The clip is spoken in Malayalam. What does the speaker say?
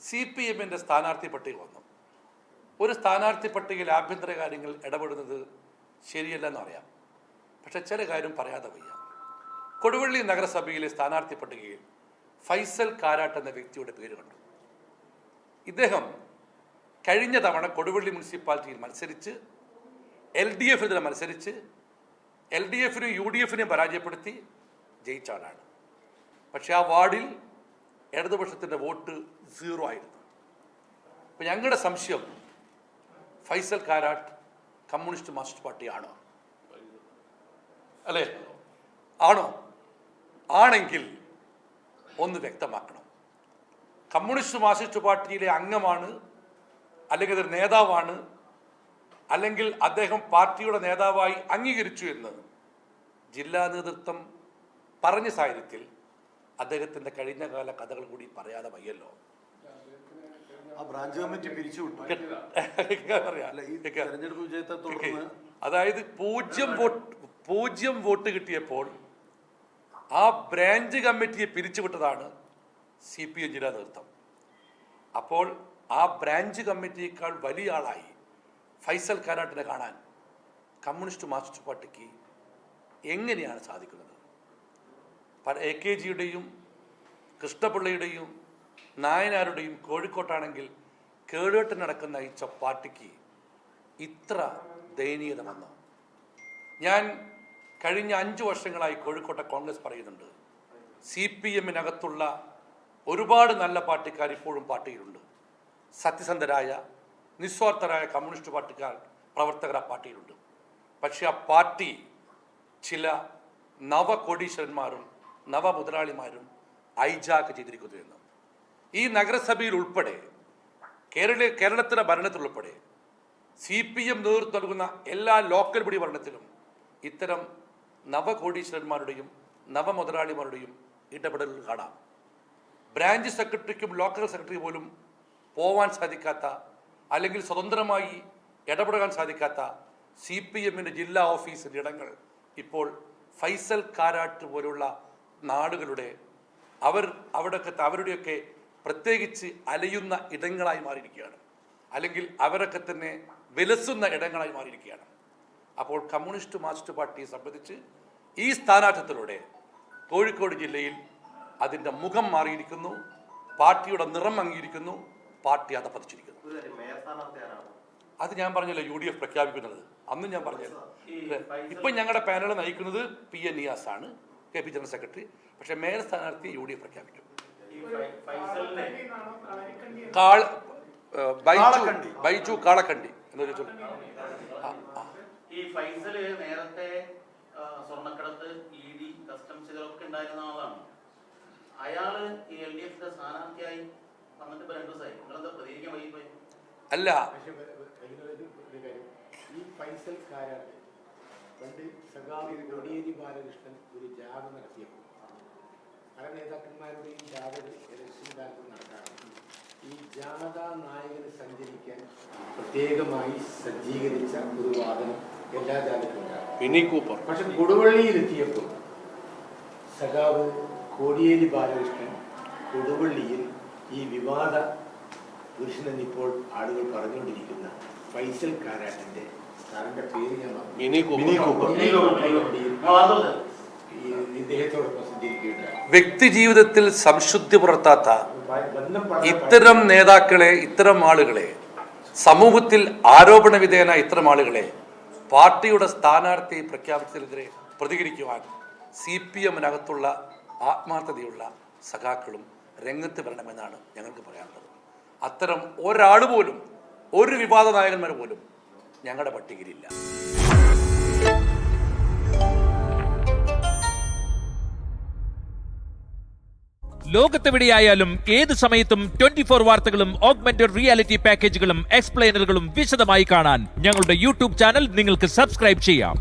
CPM-ന്റെ സ്ഥാനാർത്ഥി പട്ടിക വന്നു. ഒരു സ്ഥാനാർത്ഥി പട്ടികയിൽ ആഭ്യന്തര കാര്യങ്ങൾ ഇടപെടുന്നത് ശരിയല്ലെന്ന് അറിയാം. പക്ഷെ ചില കാര്യം പറയാതെ വയ്യ. കൊടുവള്ളി നഗരസഭയിലെ സ്ഥാനാർത്ഥി പട്ടികയിൽ ഫൈസൽ കാരാട്ട് എന്ന വ്യക്തിയുടെ പേര് കണ്ടു. ഇദ്ദേഹം കഴിഞ്ഞ തവണ കൊടുവള്ളി മുനിസിപ്പാലിറ്റിയിൽ മത്സരിച്ച് LDF-നെതിരെ മത്സരിച്ച് LDF-നും UDF-നെയും പരാജയപ്പെടുത്തി ജയിച്ച ആളാണ്. പക്ഷെ ആ വാർഡിൽ ഇടതുപക്ഷത്തിൻ്റെ വോട്ട് 0 ആയിരുന്നു. അപ്പം ഞങ്ങളുടെ സംശയം Faisal Karat communist Marxist party ആണോ? അല്ലേ? ആണോ? ആണെങ്കിൽ ഒന്ന് വ്യക്തമാക്കണം. കമ്മ്യൂണിസ്റ്റ് മാർക്സിസ്റ്റ് പാർട്ടിയിലെ അംഗമാണ്, അല്ലെങ്കിൽ ഒരു നേതാവാണ്, അല്ലെങ്കിൽ അദ്ദേഹം പാർട്ടിയുടെ നേതാവായി അംഗീകരിച്ചു എന്ന് ജില്ലാ നേതൃത്വം പറഞ്ഞ സാഹചര്യത്തിൽ അദ്ദേഹത്തിൻ്റെ കഴിഞ്ഞകാല കഥകൾ കൂടി പറയാതെ വയ്യല്ലോ. അതായത് 0 വോട്ട് കിട്ടിയപ്പോൾ ആ ബ്രാഞ്ച് കമ്മിറ്റിയെ പിരിച്ചുവിട്ടതാണ് CPM ജില്ലാ നേതൃത്വം. അപ്പോൾ ആ ബ്രാഞ്ച് കമ്മിറ്റിയേക്കാൾ വലിയ ആളായി ഫൈസൽ കാരാട്ടിനെ കാണാൻ കമ്മ്യൂണിസ്റ്റ് മാർക്സിസ്റ്റ് പാർട്ടിക്ക് എങ്ങനെയാണ് സാധിക്കുന്നത്? AKGയുടെയും കൃഷ്ണപിള്ളയുടെയും നായനാരുടെയും കോഴിക്കോട്ടാണെങ്കിൽ കേടുകെട്ടിനടക്കം നയിച്ച പാർട്ടിക്ക് ഇത്ര ദയനീയത വന്നു. ഞാൻ കഴിഞ്ഞ 5 വർഷങ്ങളായി കോഴിക്കോട്ടെ കോൺഗ്രസ് പറയുന്നുണ്ട്, CPM-നകത്തുള്ള ഒരുപാട് നല്ല പാർട്ടിക്കാർ ഇപ്പോഴും പാർട്ടിയിലുണ്ട്. സത്യസന്ധരായ നിസ്വാർത്ഥരായ കമ്മ്യൂണിസ്റ്റ് പാർട്ടിക്കാർ പ്രവർത്തകർ ആ പാർട്ടിയിലുണ്ട്. പക്ഷെ ആ പാർട്ടി ചില നവകോടീശ്വരന്മാരും നവമുതലാളിമാരും ഹൈജാക്ക് ചെയ്തിരിക്കുന്നു എന്ന് ഈ നഗരസഭയിൽ ഉൾപ്പെടെ കേരളത്തിലെ ഭരണത്തിലുൾപ്പെടെ CPM നേതൃത്വം നൽകുന്ന എല്ലാ ലോക്കൽ ബോഡി ഭരണത്തിലും ഇത്തരം നവകോടീശ്വരന്മാരുടെയും നവമുതലാളിമാരുടെയും ഇടപെടലുകൾ കാണാം. ബ്രാഞ്ച് സെക്രട്ടറിക്കും ലോക്കൽ സെക്രട്ടറി പോലും പോവാൻ സാധിക്കാത്ത, അല്ലെങ്കിൽ സ്വതന്ത്രമായി ഇടപെടാൻ സാധിക്കാത്ത CPM-ന്റെ ജില്ലാ ഓഫീസിൻ്റെ ഇടങ്ങൾ ഇപ്പോൾ ഫൈസൽ കാരാട്ട് പോലുള്ള നാടുകളുടെ അവരുടെയൊക്കെ പ്രത്യേകിച്ച് അലയുന്ന ഇടങ്ങളായി മാറിയിരിക്കുകയാണ്, അല്ലെങ്കിൽ അവരൊക്കെ തന്നെ വിലസുന്ന ഇടങ്ങളായി മാറിയിരിക്കുകയാണ്. അപ്പോൾ കമ്മ്യൂണിസ്റ്റ് മാർക്സിസ്റ്റ് പാർട്ടിയെ സംബന്ധിച്ച് ഈ സ്ഥാനാർത്ഥിത്വത്തിലൂടെ കോഴിക്കോട് ജില്ലയിൽ അതിൻ്റെ മുഖം മാറിയിരിക്കുന്നു, പാർട്ടിയുടെ നിറം മങ്ങിയിരിക്കുന്നു, പാർട്ടി അധപ്പതിച്ചിരിക്കുന്നു. അത് ഞാൻ പറഞ്ഞല്ലോ, UDF പ്രഖ്യാപിക്കുന്നത്. അന്നും ഞാൻ പറഞ്ഞല്ലോ. ഇപ്പം ഞങ്ങളുടെ പാനൽ നയിക്കുന്നത് PN നിയാസ് ആണ്, KP ജനറൽ സെക്രട്ടറി. പക്ഷെ മേയർ സ്ഥാനാർത്ഥി UDF പ്രഖ്യാപിക്കും. ബൈജു കാളക്കണ്ടി എന്ന് ചോദിച്ചു. ഈ ഫൈസൽ നേരത്തെ സ്വർണ്ണക്കടത്ത് ED കസ്റ്റംസ് ഇതിലൊക്കെ ഉണ്ടായിരുന്ന ആളാണ്. അയാള് ഈ LDF-ന്റെ സ്ഥാനാർത്ഥിയായി വന്നിട്ട് 2 ദിവസമായി. നിങ്ങളെന്താ പ്രതികരിക്കാൻ വൈകിപ്പോയി? അല്ല, ഈ ഫൈസൽ കാരാട്ട് പണ്ട് സഖാവ് കോടിയേരി ബാലകൃഷ്ണൻ ഒരു ജാഥ നടത്തിയപ്പോൾ പല നേതാക്കന്മാരുടെയും ജാഥകൾ ഇലക്ഷൻ കാലത്ത് നടക്കാറുണ്ട്. ഈ ജാഥ നായകന് സഞ്ചരിക്കാൻ പ്രത്യേകമായി സജ്ജീകരിച്ച ഒരു വാഹനം എല്ലാ ജാഥയ്ക്കും. പക്ഷെ കൊടുവള്ളിയിലെത്തിയപ്പോൾ സഖാവ് കോടിയേരി ബാലകൃഷ്ണൻ കൊടുവള്ളിയിൽ ഈ വിവാദ പുരുഷനെന്നിപ്പോൾ ആളുകൾ പറഞ്ഞുകൊണ്ടിരിക്കുന്ന ഫൈസൽ കാരാട്ടിന്റെ സാറിന്റെ പേര് ഞാൻ ഇദ്ദേഹത്തോടൊപ്പം സഞ്ചരിക്കുകയുണ്ടായി. വ്യക്തി ജീവിതത്തിൽ സംശുദ്ധി പുലർത്താത്ത ഇത്തരം നേതാക്കളെ, ഇത്തരം ആളുകളെ, സമൂഹത്തിൽ ആരോപണ വിധേയനായ ഇത്തരം ആളുകളെ പാർട്ടിയുടെ സ്ഥാനാർത്ഥി പ്രഖ്യാപിച്ചതിനെതിരെ പ്രതികരിക്കുവാൻ CPM-നകത്തുള്ള ആത്മാർത്ഥതയുള്ള സഖാക്കളും രംഗത്ത് വരണമെന്നാണ് ഞങ്ങൾക്ക് പറയാനുള്ളത്. അത്തരം ഒരാൾ പോലും, ഒരു വിവാദ നായകന്മാർ പോലും ഞങ്ങളുടെ പട്ടികയിലില്ല. ലോകത്തെവിടെയായാലും ഏത് സമയത്തും 24 വാർത്തകളും ഓഗ്മെന്റഡ് റിയാലിറ്റി പാക്കേജുകളും എക്സ്പ്ലെയിനറുകളും വിശദമായി കാണാൻ ഞങ്ങളുടെ YouTube ചാനൽ നിങ്ങൾക്ക് സബ്സ്ക്രൈബ് ചെയ്യാം.